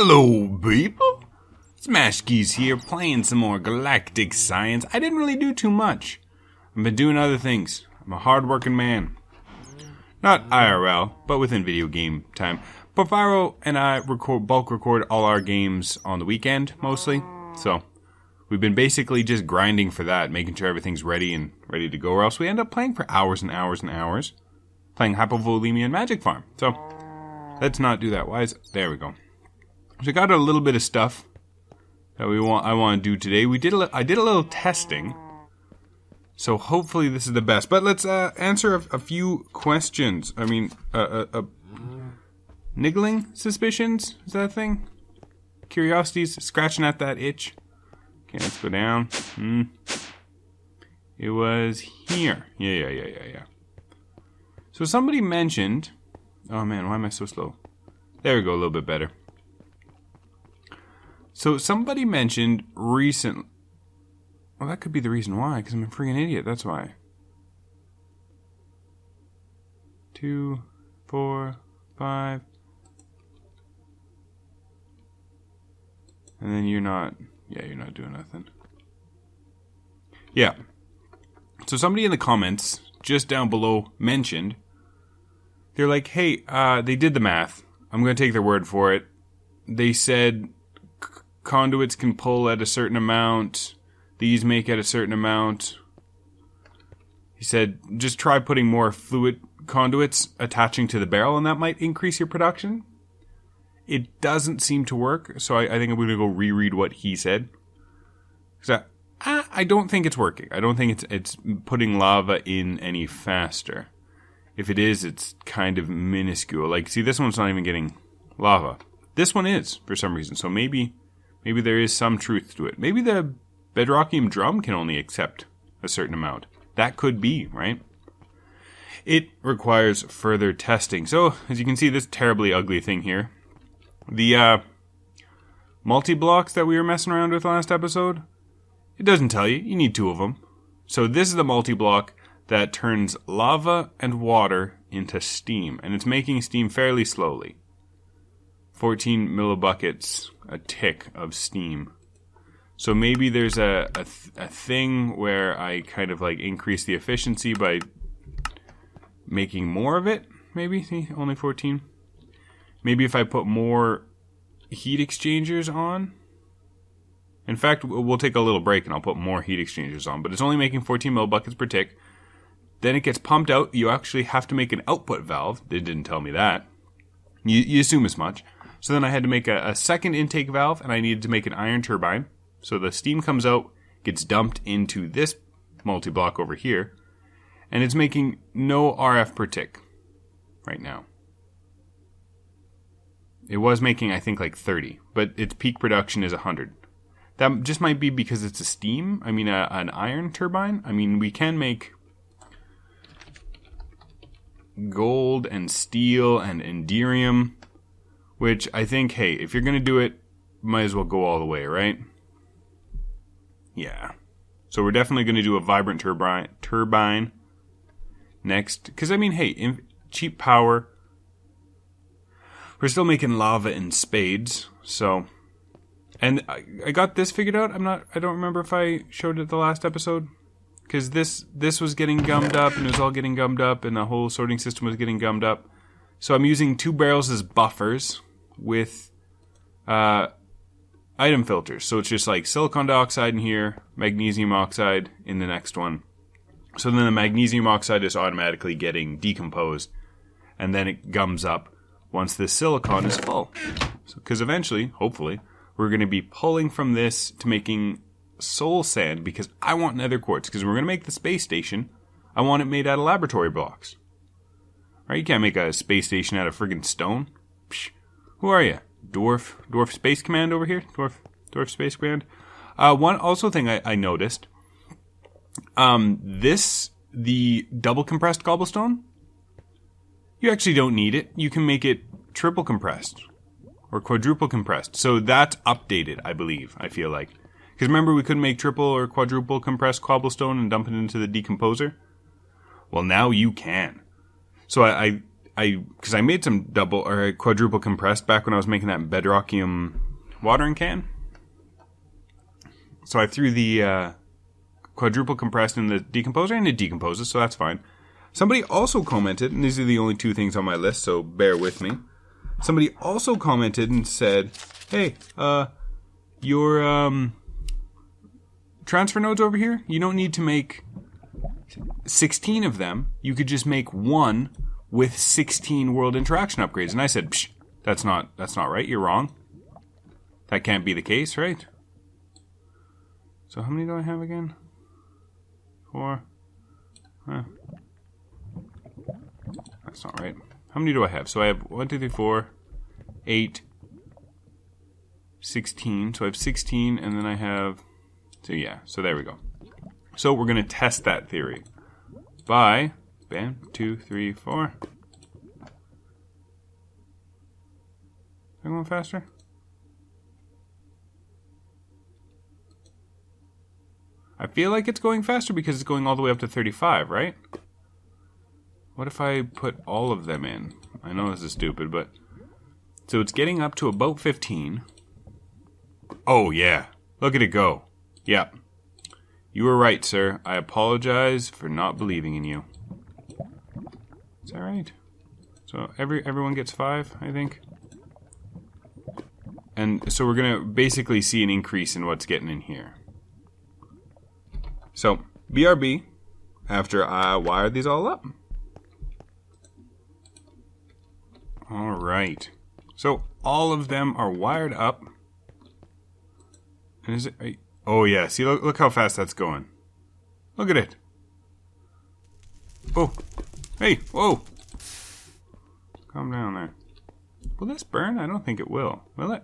Hello, people! Smashkeys here, playing some more Galactic Science. I didn't really do too much. I've been doing other things. I'm a hard-working man. Not IRL, but within video game time. Porfiro and I bulk record all our games on the weekend, mostly. So, we've been basically just grinding for that, making sure everything's ready to go, or else we end up playing for hours and hours and hours. Playing Hypovolemia and Magic Farm. So, let's not do that. There we go. So I got a little bit of stuff that I want to do today. I did a little testing, so hopefully this is the best. But let's answer a few questions. I mean, niggling suspicions, is that a thing? Curiosities, scratching at that itch. Okay, let's go down. It was here. Yeah. So somebody mentioned. Oh man, why am I so slow? There we go, a little bit better. So somebody mentioned recently. Well, that could be the reason why, because I'm a freaking idiot. That's why. 2, 4, 5. And then you're not. Yeah, you're not doing nothing. Yeah. So somebody in the comments just down below mentioned. They're like, hey, they did the math. I'm going to take their word for it. They said conduits can pull at a certain amount. These make at a certain amount. He said, just try putting more fluid conduits attaching to the barrel, and that might increase your production. It doesn't seem to work, so I think I'm going to go reread what he said. Because I don't think it's working. I don't think it's putting lava in any faster. If it is, it's kind of minuscule. Like, see, this one's not even getting lava. This one is, for some reason. So maybe there is some truth to it. Maybe the bedrockium drum can only accept a certain amount. That could be, right? It requires further testing. So, as you can see, this terribly ugly thing here. The multi-blocks that we were messing around with last episode, it doesn't tell you. You need 2 of them. So this is the multi-block that turns lava and water into steam. And it's making steam fairly slowly. 14 millibuckets a tick of steam. So maybe there's a thing where I kind of like increase the efficiency by making more of it. Maybe, see, only 14. Maybe if I put more heat exchangers on. In fact, we'll take a little break and I'll put more heat exchangers on. But it's only making 14 millibuckets per tick. Then it gets pumped out. You actually have to make an output valve. They didn't tell me that. You assume as much. So then I had to make a second intake valve, and I needed to make an iron turbine. So the steam comes out, gets dumped into this multi-block over here, and it's making no RF per tick right now. It was making, I think, like 30, but its peak production is 100. That just might be because it's a steam. I mean, an iron turbine. I mean, we can make gold and steel and enderium, which I think, hey, if you're going to do it, might as well go all the way, right? Yeah. So we're definitely going to do a vibrant turbine next. Because, I mean, hey, cheap power. We're still making lava in spades, so. And I got this figured out. I don't remember if I showed it the last episode. Because this was getting gummed up, and it was all getting gummed up, and the whole sorting system was getting gummed up. So I'm using 2 barrels as buffers with item filters. So it's just like silicon dioxide in here, magnesium oxide in the next one. So then the magnesium oxide is automatically getting decomposed, and then it gums up once the silicon is full. Because eventually, hopefully, we're going to be pulling from this to making soul sand, because I want nether quartz, because we're going to make the space station. I want it made out of laboratory blocks. Right? You can't make a space station out of friggin' stone. Psh, who are you? Dwarf Space Command over here? Dwarf Space Command. One also thing I noticed. The double compressed cobblestone, you actually don't need it. You can make it triple compressed or quadruple compressed. So that's updated, I believe, I feel like. Because remember, we couldn't make triple or quadruple compressed cobblestone and dump it into the decomposer? Well, now you can. So I because I made some double or quadruple compressed back when I was making that bedrockium watering can. So I threw the quadruple compressed in the decomposer, and it decomposes, so that's fine. Somebody also commented, and these are the only two things on my list, so bear with me. Somebody also commented and said, hey, your transfer nodes over here, you don't need to make 16 of them. You could just make one with 16 world interaction upgrades. And I said, psh, that's not right. You're wrong. That can't be the case, right? So how many do I have again? 4. Huh. That's not right. How many do I have? So I have 1, 2, 3, 4, 8, 16. So I have 16, and then I have... So yeah, so there we go. So we're going to test that theory by... Bam, 2, 3, 4. Am I going faster? I feel like it's going faster because it's going all the way up to 35, right? What if I put all of them in? I know this is stupid, but... So it's getting up to about 15. Oh, yeah. Look at it go. Yeah. You were right, sir. I apologize for not believing in you. Is that right? So everyone gets 5, I think. And so we're going to basically see an increase in what's getting in here. So, BRB, after I wired these all up. Alright. So, all of them are wired up. And is it... Oh yeah, see, look how fast that's going. Look at it. Oh. Hey, whoa. Calm down there. Will this burn? I don't think it will it?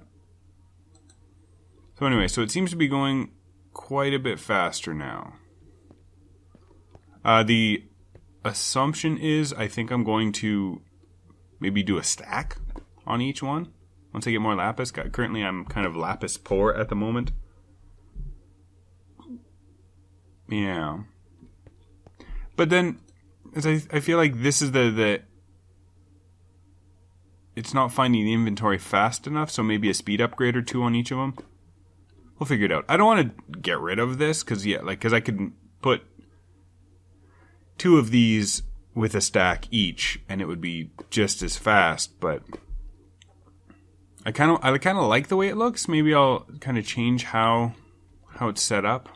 So anyway, so it seems to be going quite a bit faster now. The assumption is I think I'm going to maybe do a stack on each one once I get more lapis. Currently I'm kind of lapis poor at the moment. Yeah. But then, as I feel like this is the it's not finding the inventory fast enough, so maybe a speed upgrade or 2 on each of them. We'll figure it out. I don't want to get rid of this, because I could put 2 of these with a stack each, and it would be just as fast, but I kind of like the way it looks. Maybe I'll kind of change how it's set up.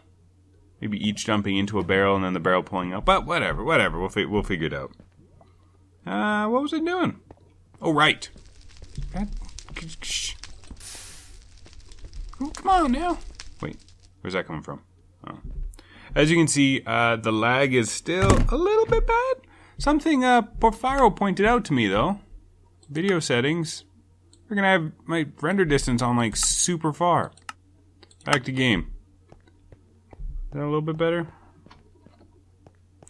Maybe each dumping into a barrel and then the barrel pulling out. But whatever. We'll figure it out. What was I doing? Oh, right. Oh, come on now. Wait, where's that coming from? Oh. As you can see, the lag is still a little bit bad. Something Porfiro pointed out to me, though. Video settings. We're going to have my render distance on, like, super far. Back to game. Is that a little bit better?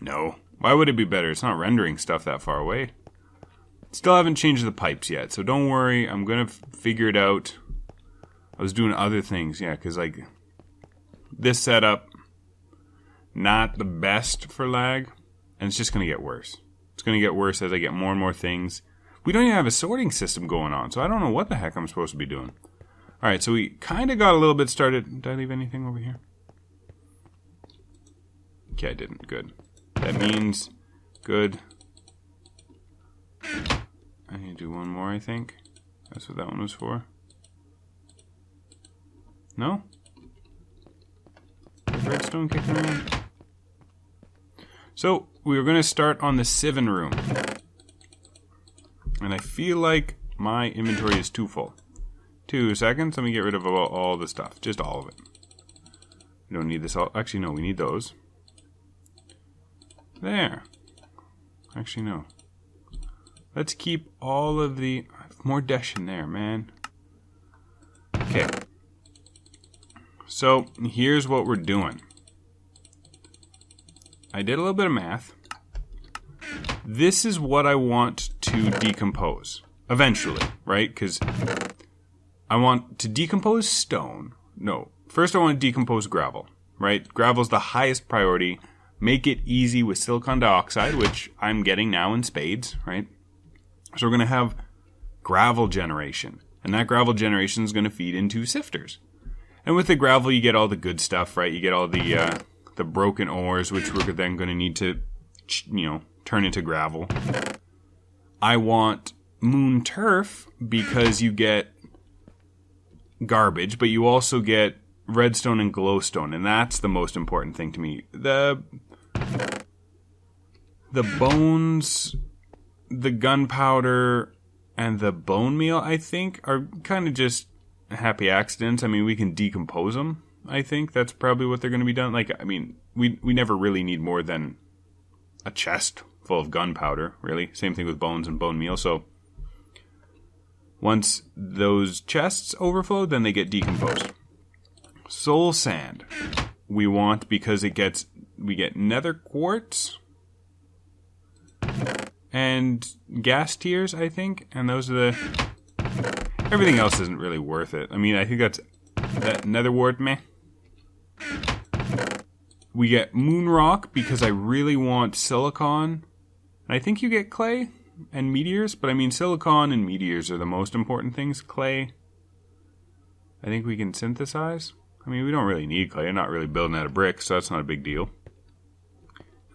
No. Why would it be better? It's not rendering stuff that far away. Still haven't changed the pipes yet, so don't worry. I'm going to figure it out. I was doing other things, yeah, because, like, this setup, not the best for lag, and it's just going to get worse. It's going to get worse as I get more and more things. We don't even have a sorting system going on, so I don't know what the heck I'm supposed to be doing. Alright, so we kind of got a little bit started. Did I leave anything over here? Okay, I didn't. Good. That means good. I need to do one more, I think. That's what that one was for. No? Redstone kicking around. So, we were going to start on the sieving room. And I feel like my inventory is too full. 2 seconds. Let me get rid of all the stuff. Just all of it. We don't need this all. Actually, no, we need those. There. Actually, no. Let's keep all of the... More dash in there, man. Okay. So, here's what we're doing. I did a little bit of math. This is what I want to decompose. Eventually, right? Because I want to decompose stone. No. First I want to decompose gravel, right? Gravel's the highest priority. Make it easy with silicon dioxide, which I'm getting now in spades, right? So we're going to have gravel generation. And that gravel generation is going to feed into sifters. And with the gravel, you get all the good stuff, right? You get all the broken ores, which we're then going to need to, turn into gravel. I want moon turf because you get garbage, but you also get redstone and glowstone, and that's the most important thing to me. The bones, the gunpowder, and the bone meal, I think, are kind of just happy accidents. I mean, we can decompose them. I think that's probably what they're going to be done. Like, I mean, we never really need more than a chest full of gunpowder, really. Same thing with bones and bone meal. So once those chests overflow, then they get decomposed. Soul sand we want because we get nether quartz and gas tiers, I think, and those are the... Everything else isn't really worth it. I mean, I think that nether wart, meh. We get moon rock because I really want silicon. And I think you get clay and meteors, but I mean, silicon and meteors are the most important things. Clay, I think we can synthesize. I mean, we don't really need clay. I'm not really building out of bricks, so that's not a big deal.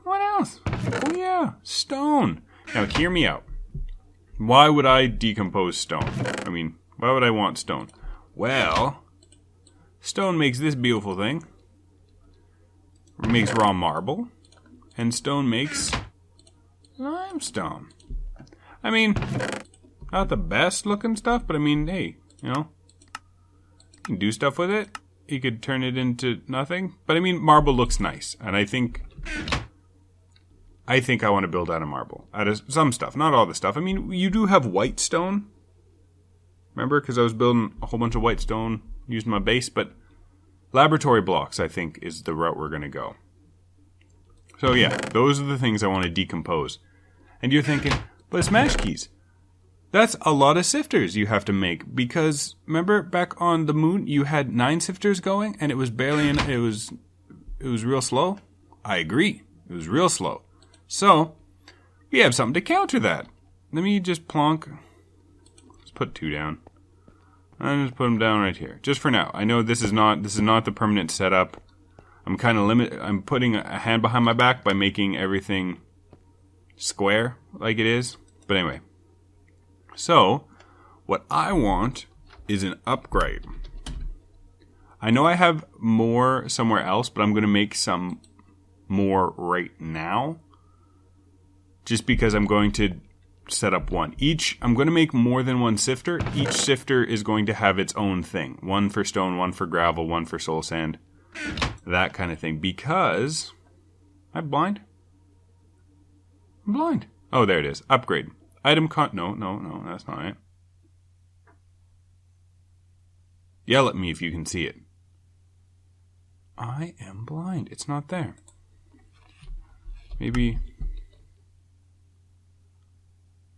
What else? Oh yeah, stone. Now, hear me out. Why would I decompose stone? I mean, why would I want stone? Well, stone makes this beautiful thing. It makes raw marble. And stone makes limestone. I mean, not the best looking stuff, but I mean, hey, you can do stuff with it. You could turn it into nothing. But I mean, marble looks nice. And I think I want to build out of marble. Out of some stuff, not all the stuff. I mean, you do have white stone. Remember? Because I was building a whole bunch of white stone using my base. But laboratory blocks, I think, is the route we're going to go. So yeah, those are the things I want to decompose. And you're thinking, but Smash Keys, that's a lot of sifters you have to make. Because, remember, back on the moon, you had 9 sifters going, and it was barely, it was real slow? I agree. It was real slow. So, we have something to counter that. Let me just plonk. Let's put 2 down. I'm just put them down right here, just for now. I know this is not the permanent setup. I'm kind of I'm putting a hand behind my back by making everything square like it is. But anyway, so what I want is an upgrade. I know I have more somewhere else, but I'm going to make some more right now. Just because I'm going to set up one. I'm going to make more than one sifter. Each sifter is going to have its own thing. One for stone, one for gravel, one for soul sand. That kind of thing. Because... I'm blind? I'm blind. Oh, there it is. Upgrade. Item No, that's not it. Yell at me if you can see it. I am blind. It's not there. Maybe...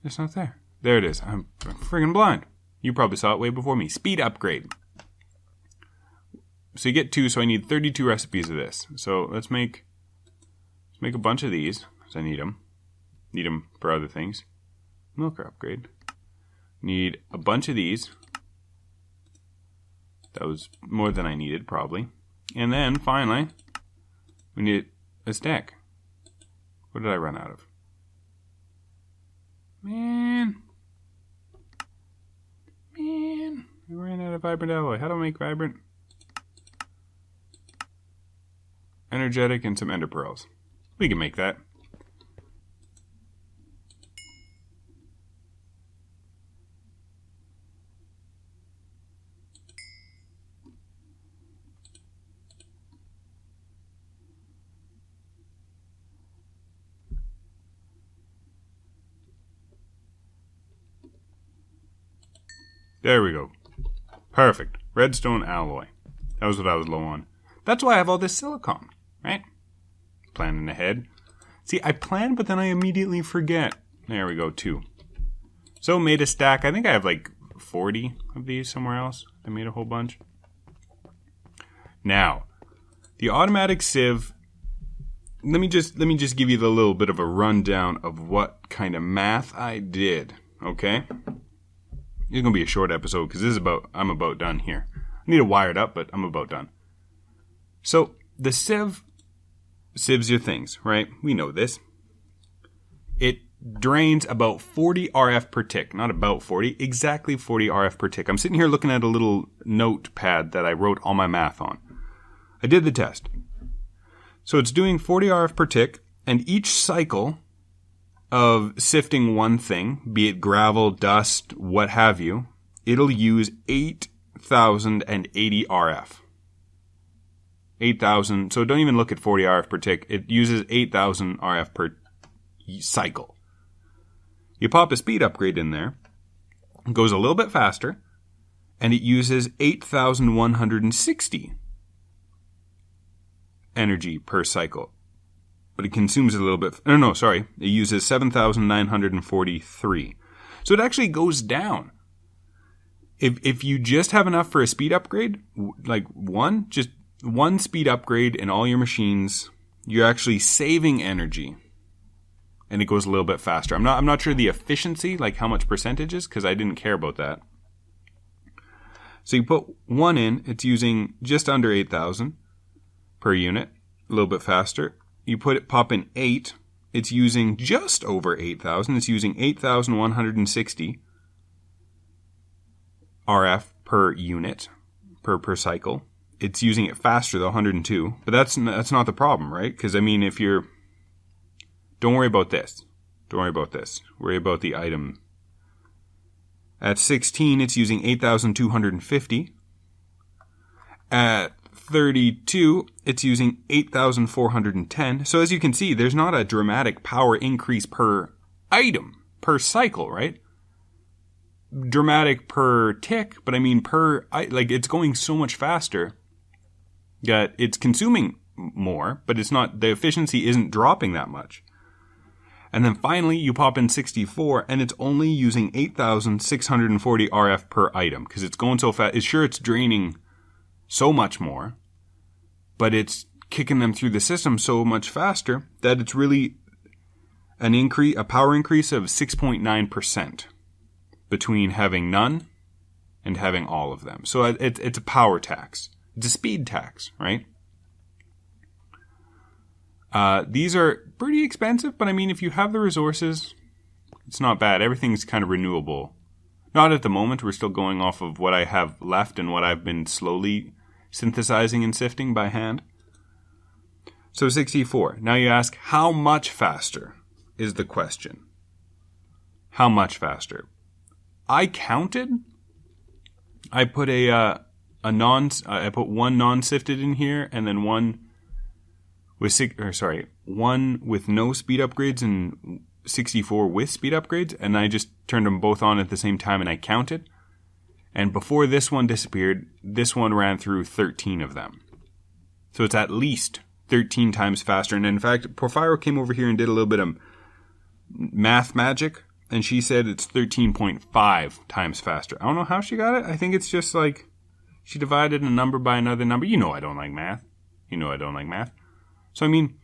It's not there. There it is. I'm friggin' blind. You probably saw it way before me. Speed upgrade. So you get 2, so I need 32 recipes of this. So let's make a bunch of these, because I need them. Need them for other things. Milker upgrade. Need a bunch of these. That was more than I needed, probably. And then, finally, we need a stack. What did I run out of? Man, I ran out of vibrant alloy. How do I make vibrant? Energetic and some ender pearls. We can make that. There we go. Perfect. Redstone alloy. That was what I was low on. That's why I have all this silicon, right? Planning ahead. See, I plan, but then I immediately forget. There we go, 2. So made a stack. I think I have like 40 of these somewhere else. I made a whole bunch. Now, the automatic sieve. Let me just give you the little bit of a rundown of what kind of math I did. okay? It's going to be a short episode because I'm about done here. I need to wire it up, but I'm about done. So the sieves your things, right? We know this. It drains about 40 RF per tick. Not about 40, exactly 40 RF per tick. I'm sitting here looking at a little notepad that I wrote all my math on. I did the test. So it's doing 40 RF per tick, and each cycle of sifting one thing, be it gravel, dust, what have you, it'll use 8,080 RF. 8,000, so don't even look at 40 RF per tick. It uses 8,000 RF per cycle. You pop a speed upgrade in there, it goes a little bit faster, and it uses 8,160 energy per cycle. But it consumes a little bit. It uses 7,943. So it actually goes down. If you just have enough for a speed upgrade, like one speed upgrade in all your machines, you're actually saving energy. And it goes a little bit faster. I'm not sure the efficiency, like how much percentage is, because I didn't care about that. So you put one in, it's using just under 8,000 per unit, a little bit faster. You pop in 8, it's using just over 8,000. It's using 8,160 RF per unit, per cycle. It's using it faster though, 102. But that's not the problem, right? Because I mean, don't worry about this. Don't worry about this. Worry about the item. At 16, it's using 8,250. At 32, it's using 8,410. So as you can see, there's not a dramatic power increase per item, per cycle, right? Dramatic per tick, but I mean it's going so much faster that it's consuming more, but the efficiency isn't dropping that much. And then finally, you pop in 64, and it's only using 8,640 RF per item because it's going so fast. It's draining so much more, but it's kicking them through the system so much faster that it's really a power increase of 6.9% between having none and having all of them. So it's a power tax. It's a speed tax, right? These are pretty expensive, but I mean, if you have the resources, it's not bad. Everything's kind of renewable. Not at the moment. We're still going off of what I have left and what I've been slowly synthesizing and sifting by hand. So 64. Now you ask, how much faster is the question? How much faster? I counted. I put I put one non-sifted in here, and then one with one with no speed upgrades and 64 with speed upgrades, and I just turned them both on at the same time, and I counted. And before this one disappeared, this one ran through 13 of them. So it's at least 13 times faster. And in fact, Porphyro came over here and did a little bit of math magic, and she said it's 13.5 times faster. I don't know how she got it. I think it's just like she divided a number by another number. You know I don't like math. So I mean,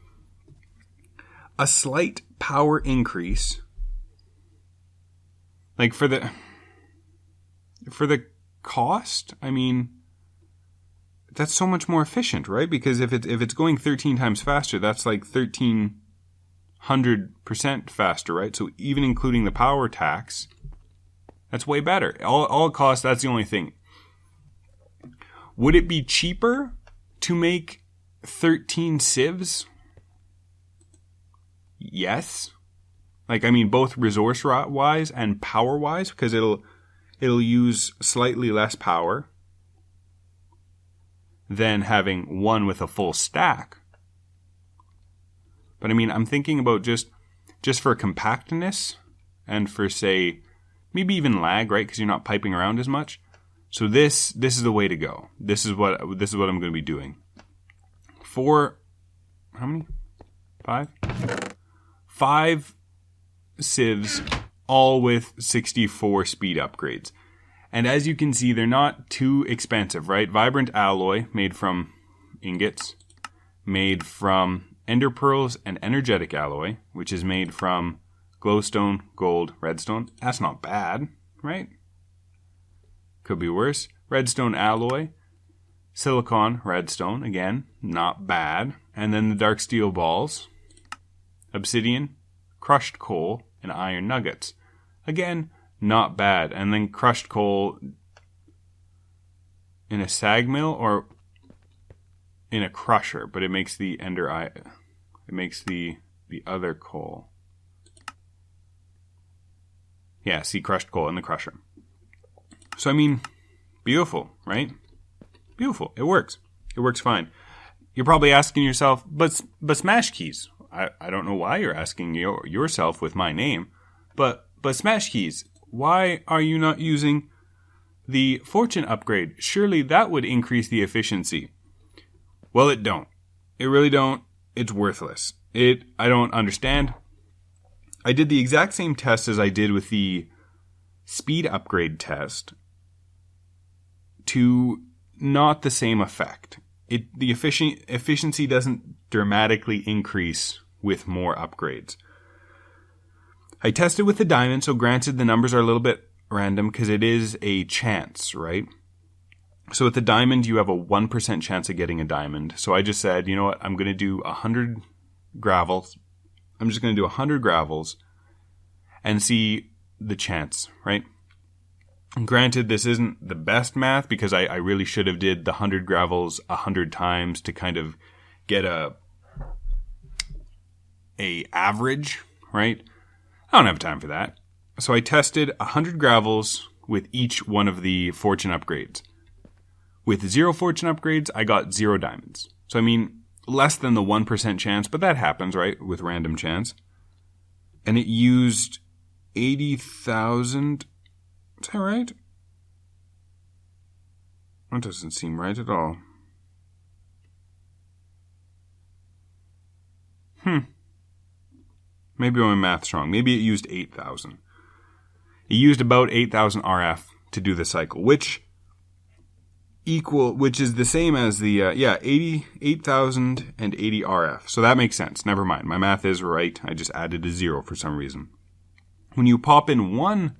a slight power increase, like for the cost, I mean, that's so much more efficient, right? Because if it's going 13 times faster, that's like 1,300% faster, right? So even including the power tax, that's way better. All costs, that's the only thing. Would it be cheaper to make 13 sieves? Yes. Like, I mean, both resource-wise and power-wise, because it'll use slightly less power than having one with a full stack. But I mean, I'm thinking about just for compactness and for, say, maybe even lag, right? Because you're not piping around as much. So this is the way to go. This is what I'm going to be doing. For how many? 5? 5 sieves, all with 64 speed upgrades. And as you can see, they're not too expensive, right? Vibrant alloy made from ingots, made from ender pearls, and energetic alloy, which is made from glowstone, gold, redstone. That's not bad, right? Could be worse. Redstone alloy, silicon, redstone, again, not bad. And then the dark steel balls, obsidian, crushed coal, and iron nuggets. Again, not bad. And then crushed coal in a sag mill or in a crusher, but it makes the ender eye, it makes the other coal. Yeah, see, crushed coal in the crusher. So, I mean, beautiful, right? Beautiful. It works. It works fine. You're probably asking yourself, but Smash Keys. I don't know why you're asking yourself with my name, but Smash Keys, why are you not using the fortune upgrade? Surely that would increase the efficiency. Well, it don't. It really don't. It's worthless. I don't understand. I did the exact same test as I did with the speed upgrade test to not the same effect. The efficiency doesn't dramatically increase with more upgrades. I tested with the diamond, so granted the numbers are a little bit random because it is a chance, right? So with the diamond, you have a 1% chance of getting a diamond. So I just said, you know what, I'm going to do 100 gravels. I'm just going to do 100 gravels and see the chance, right? And granted, this isn't the best math because I really should have did the 100 gravels 100 times to kind of get a average, right? I don't have time for that. So I tested 100 gravels with each one of the fortune upgrades. With 0 fortune upgrades, I got 0 diamonds. So I mean, less than the 1% chance, but that happens, right? With random chance. And it used 80,000. Is that right? That doesn't seem right at all. Maybe my math's wrong. Maybe it used 8,000. It used about 8,000 RF to do the cycle, which is the same as the 8,080 RF. So that makes sense. Never mind. My math is right. I just added a 0 for some reason. When you pop in 1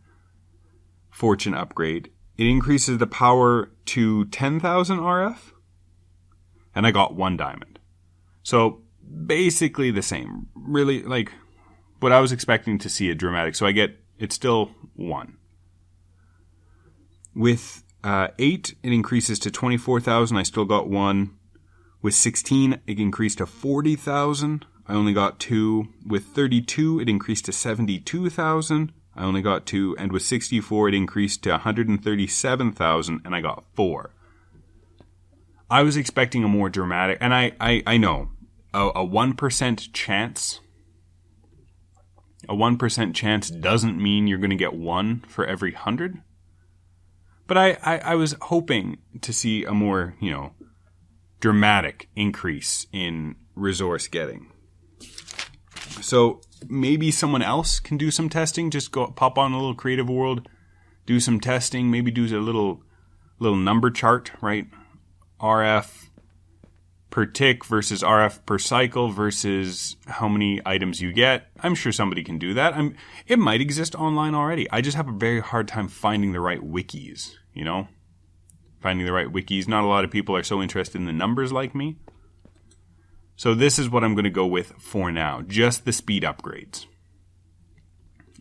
fortune upgrade, it increases the power to 10,000 RF, and I got 1 diamond. So basically the same. Really, like what I was expecting to see a dramatic. So it's still 1. With 8, it increases to 24,000. I still got 1. With 16, it increased to 40,000. I only got 2. With 32, it increased to 72,000. I only got 2. And with 64, it increased to 137,000, and I got 4. I was expecting a more dramatic, and I know, a 1% chance. A 1% chance doesn't mean you're going to get 1 for every 100. But I was hoping to see a more, dramatic increase in resource getting. So maybe someone else can do some testing. Just go pop on a little Creative World, do some testing. Maybe do a little number chart, right? RF per tick versus RF per cycle versus how many items you get. I'm sure somebody can do that. It might exist online already. I just have a very hard time finding the right wikis, Finding the right wikis. Not a lot of people are so interested in the numbers like me. So this is what I'm going to go with for now. Just the speed upgrades.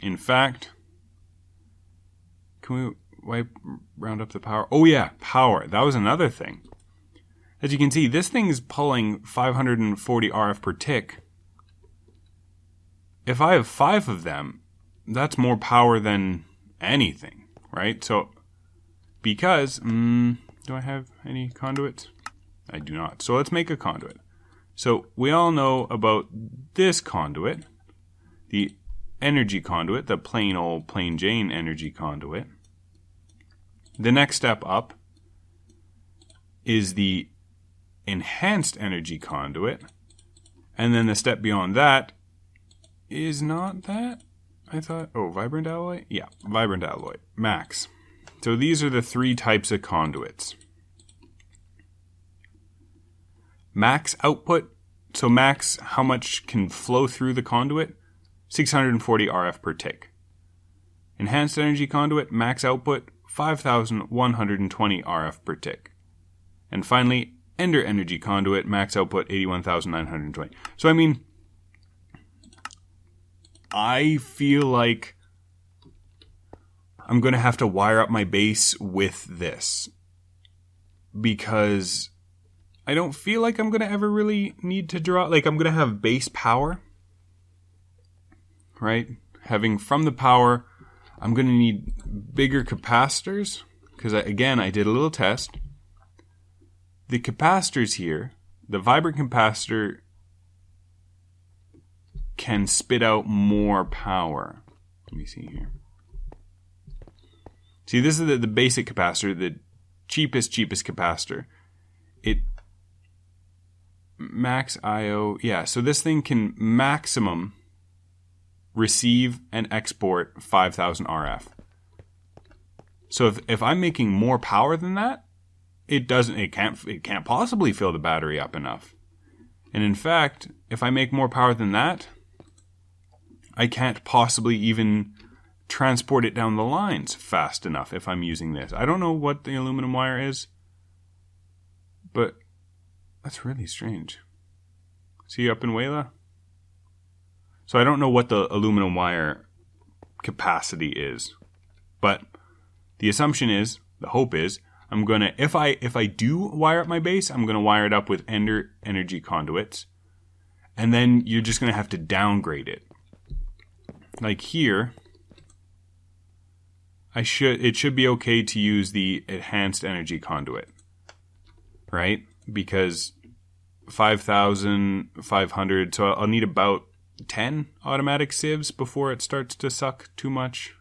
In fact, can we round up the power? Oh yeah, power. That was another thing. As you can see, this thing is pulling 540 RF per tick. If I have 5 of them, that's more power than anything, right? So, because, do I have any conduits? I do not. So let's make a conduit. So we all know about this conduit, the energy conduit, the plain Jane energy conduit. The next step up is the enhanced energy conduit, and then the step beyond that is not that. I thought, vibrant alloy? Yeah, vibrant alloy, max. So these are the 3 types of conduits. Max output, so max how much can flow through the conduit. 640 RF per tick. Enhanced energy conduit, max output, 5,120 RF per tick. And finally, Ender energy conduit, max output, 81,920. So I mean, I feel like I'm going to have to wire up my base with this, because I don't feel like I'm going to ever really need to draw, like I'm going to have base power, right? Having from the power, I'm going to need bigger capacitors, because again, I did a little test. The capacitors here, the vibrant capacitor can spit out more power. Let me see here. See, this is the basic capacitor, the cheapest capacitor. It max IO, yeah, so this thing can maximum receive and export 5,000 RF. So if I'm making more power than that, it can't possibly fill the battery up enough. And in fact, if I make more power than that, I can't possibly even transport it down the lines fast enough if I'm using this. I don't know what the aluminum wire is, but that's really strange. See up in Wayla? So I don't know what the aluminum wire capacity is, but the assumption is, the hope is, I'm gonna, if I do wire up my base, I'm gonna wire it up with Ender energy conduits, and then you're just gonna have to downgrade it. Like here, it should be okay to use the enhanced energy conduit, right? Because 5,500, so I'll need about 10 automatic sieves before it starts to suck too much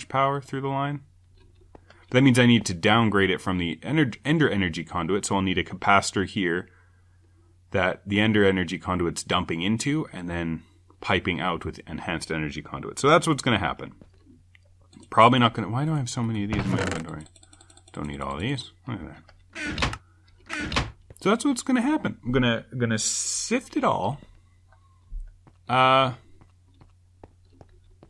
power through the line. But that means I need to downgrade it from the Ender energy conduit, so I'll need a capacitor here that the Ender energy conduit's dumping into and then piping out with enhanced energy conduit. So that's what's going to happen. Probably not going to... Why do I have so many of these in my inventory? Don't need all of these. Look at that. So that's what's going to happen. I'm gonna sift it all.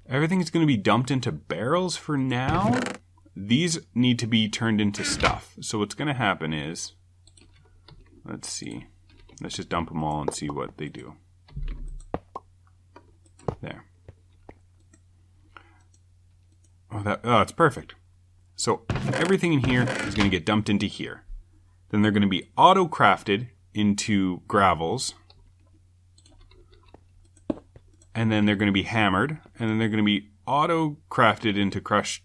Everything's going to be dumped into barrels for now. These need to be turned into stuff. So what's going to happen is... Let's see. Let's just dump them all and see what they do. There. Oh, it's perfect. So everything in here is going to get dumped into here. Then they're going to be auto-crafted into gravels. And then they're going to be hammered. And then they're going to be auto-crafted into crushed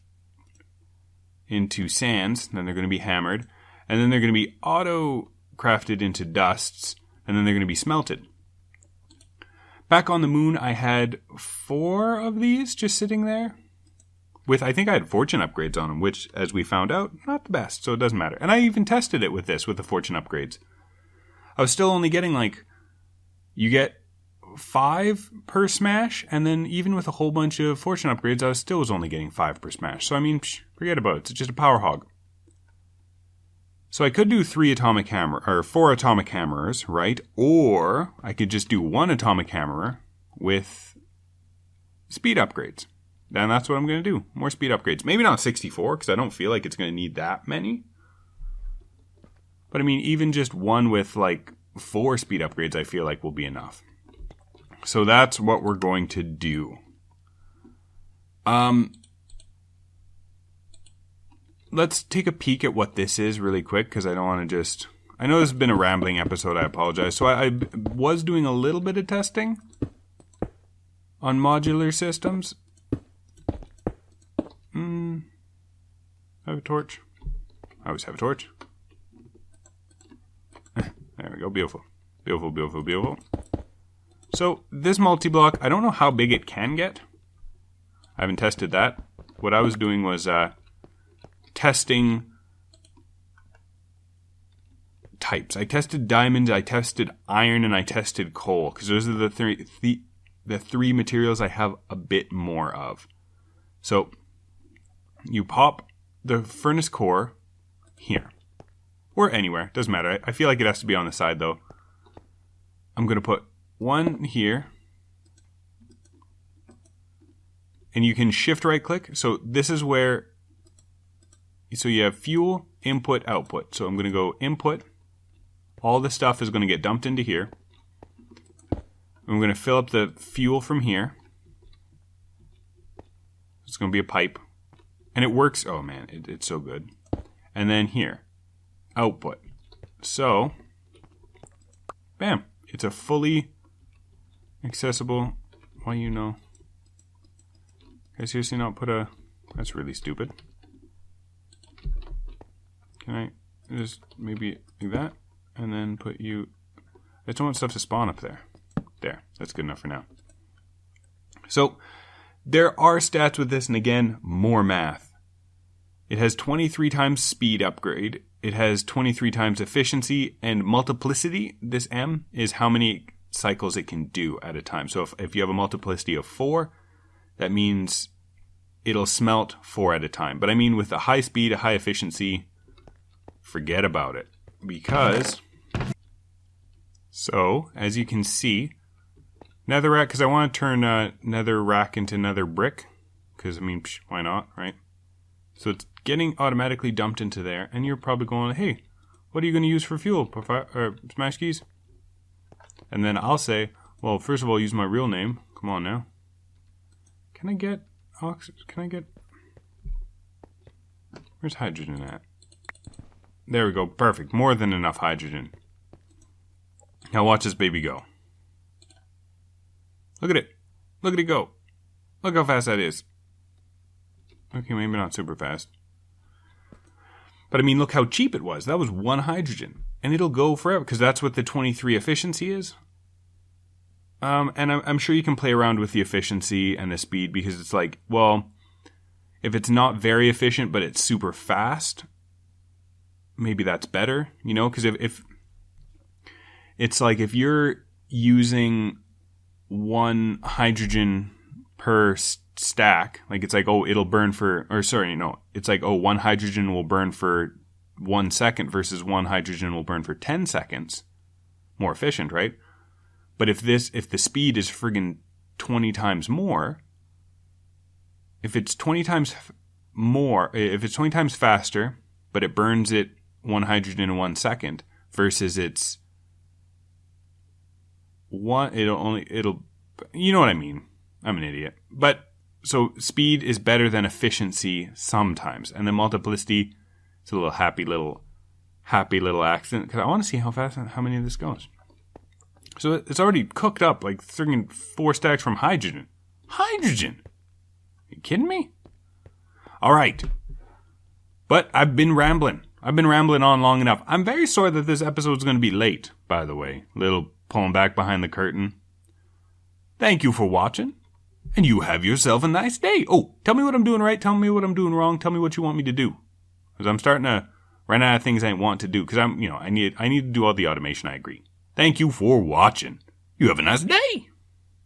into sands. Then they're going to be hammered. And then they're going to be auto-crafted into dusts. And then they're going to be smelted. Back on the moon, I had 4 of these just sitting there. I think I had fortune upgrades on them, which, as we found out, not the best, so it doesn't matter. And I even tested it with the fortune upgrades. I was still only getting, you get 5 per smash, and then even with a whole bunch of fortune upgrades, I was only getting 5 per smash. So, I mean, forget about it. It's just a power hog. So I could do 4 atomic hammerers, right? Or I could just do 1 atomic hammerer with speed upgrades. And that's what I'm going to do. More speed upgrades. Maybe not 64, because I don't feel like it's going to need that many. But I mean, even just 1 with 4 speed upgrades, I feel like will be enough. So that's what we're going to do. Let's take a peek at what this is really quick, because I don't want to just... I know this has been a rambling episode, I apologize. So I was doing a little bit of testing on modular systems. I have a torch. I always have a torch. There we go. Beautiful. Beautiful, beautiful, beautiful. So, this multi-block, I don't know how big it can get. I haven't tested that. What I was doing was testing types. I tested diamonds, I tested iron, and I tested coal. Because those are the three materials I have a bit more of. So, you pop the furnace core here. Or anywhere. Doesn't matter. I feel like it has to be on the side, though. I'm going to put 1 here. and you can shift right click. So this is where, so you have fuel, input, output. So I'm going to go input. All the stuff is going to get dumped into here. I'm going to fill up the fuel from here. It's going to be a pipe. And it works. Oh man, it's so good. And then here, output. So, bam. It's a fully accessible. Why you know? Can I seriously not put a... That's really stupid. Can I just maybe do that? And then put you... I just don't want stuff to spawn up there. There. That's good enough for now. So, there are stats with this, and again, more math. It has 23 times speed upgrade. It has 23 times efficiency, and multiplicity, this M, is how many cycles it can do at a time. So if you have a multiplicity of 4, that means it'll smelt 4 at a time. But I mean, with a high speed, a high efficiency, forget about it. Because, so, as you can see, netherrack, because I want to turn netherrack into nether brick. Because, I mean, why not, right? So it's getting automatically dumped into there. And you're probably going, hey, what are you going to use for fuel? Smash keys? And then I'll say, well, first of all, use my real name. Come on now. Can I get where's hydrogen at? There we go. Perfect. More than enough hydrogen. Now watch this baby go. Look at it. Look at it go. Look how fast that is. Okay, maybe not super fast. But I mean, look how cheap it was. That was 1 hydrogen. And it'll go forever, because that's what the 23 efficiency is. And I'm sure you can play around with the efficiency and the speed, because it's like, well, if it's not very efficient, but it's super fast, maybe that's better, you know? Because if it's like, if you're using 1 hydrogen per stack, like it's like, oh, it'll burn for, or sorry, no, it's like, oh, 1 hydrogen will burn for 1 second versus 1 hydrogen will burn for 10 seconds. More efficient, right? But if the speed is friggin' 20 times more, if it's 20 times more, if it's 20 times faster, but it burns it 1 hydrogen in 1 second, versus it's it'll, you know what I mean? I'm an idiot. But, so speed is better than efficiency sometimes. And then multiplicity, it's a little happy little accident, because I want to see how fast, how many of this goes. So it's already cooked up, like friggin' 4 stacks from hydrogen. Hydrogen! Are you kidding me? Alright. But I've been rambling. I've been rambling on long enough. I'm very sorry that this episode's going to be late, by the way. Little pulling back behind the curtain. Thank you for watching. And you have yourself a nice day. Oh, tell me what I'm doing right. Tell me what I'm doing wrong. Tell me what you want me to do. Because I'm starting to run out of things I want to do. Because I need to do all the automation, I agree. Thank you for watching. You have a nice day.